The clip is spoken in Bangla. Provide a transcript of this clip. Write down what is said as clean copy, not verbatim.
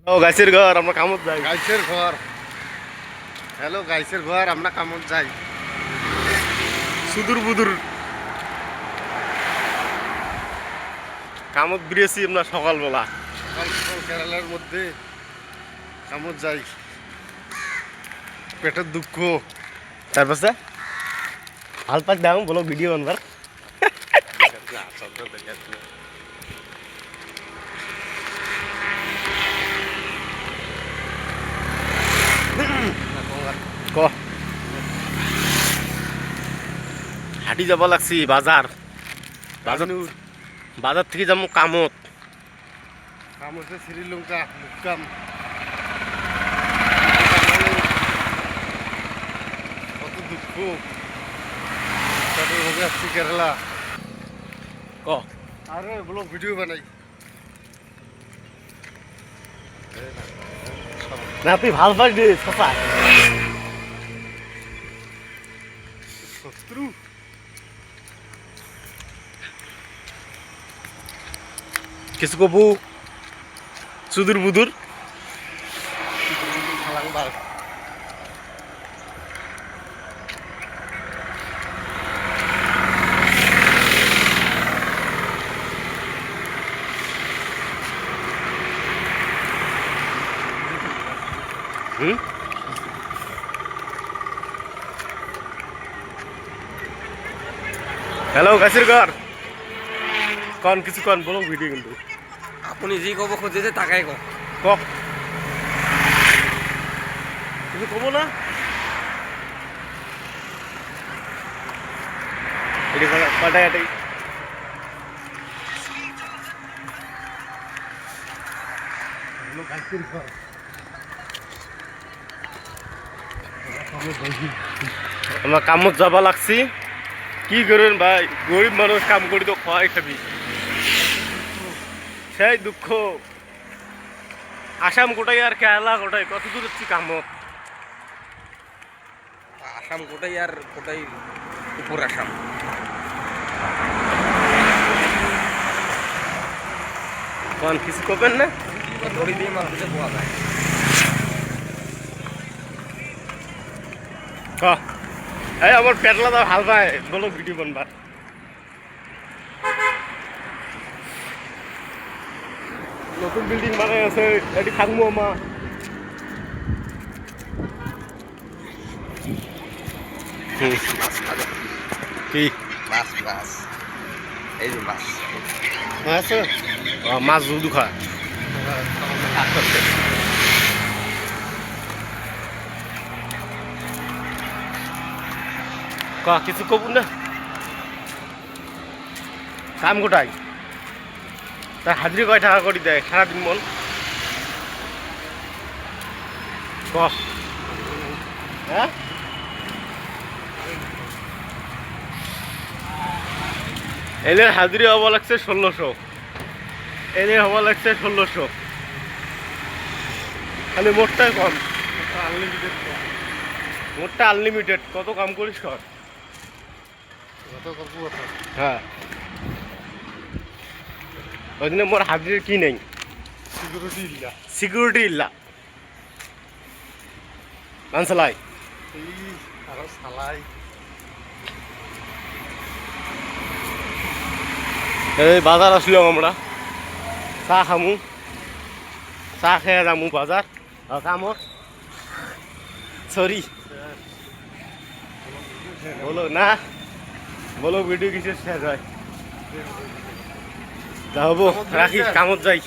ও গাছের ঘর আমরা কামত যাই। গাইছের ঘর। হ্যালো গাইছের ঘর, আমরা কামত যাই। সুদূর বুদুর কামত বেরিয়েছি আমরা সকালবেলা। সকাল সকাল কেরালার মধ্যে কামত যাই। পেটের দুঃখ। তারপরে হাল পাক দাও বলো ভিডিও বানবার। ক হাঁটি যাব লাগছি বাজার। বাজার বাজার থেকে যাবো কামত। কামতে শ্রীলঙ্কা মুক্কাম। কত দুঃখ। তাদের ভাবে আসছি কেরালা। ক আরে বলো ভিডিও বানাই। না তুই ভাল পাস দে সফা শত্রু। কিছু কবু সুদূর বুদুর খালাংবার। হুম হ্যালো গাছের ঘর কন কিছু কন বলো ভিডিও কিন্তু আপুনি যি ক'ব খুজিছে তাকেই কওক। কক কিছু কব না এটি কটাই এটাই গাইছের ঘর। আমরা কামত যাবা লাগছি। কি করেন ভাই, গরিব মানুষ কাম করি তো খাওয়াই খাবি, সেই দুঃখ। আসাম কোটাই আর কেরালা কোটাই কত দূর হচ্ছে কামত। আসাম কোটাই আর কোটাই উপর আসাম। কন কিছু করবেন না দড়ি দিয়ে মাছ দিতে পোয়া যায়। এই আমার পেটলা তো ভাল পায় বলো ভিডিও বানবার। নতুন বিল্ডিং বানাই আছে এটি থাকবো আমা। কি মাছ মাছ এই যে মাছ আছে মাছ দুধ খা কিছু কব না কাম গোটাই তার হাজিরি কয় টাকা করে দেয় সারাদিন মন ক হ্যাঁ এদের হাজিরি হওয়া লাগছে 1600, এদের হওয়া লাগছে 1600, খালি মোটটাই কম। আনলিমিটেড। মোটটা আনলিমিটেড, কত কাম করিস কর। কত করবো কত। হ্যাঁ ওই জন্য মোর হাজির কি নেই, সিকিউরিটি ইল্লা। সিকিউরিটি ইল্লা মানসালাই। এই আরো সালাই। এই বাজার আসলাম আমরা, চা খামু, চা খেয়ে যামু বাজার কামত। সরি বলো না, বলো ভিডিও কিছু শেষ হয়। যা হবো রাখি, কামত যাই।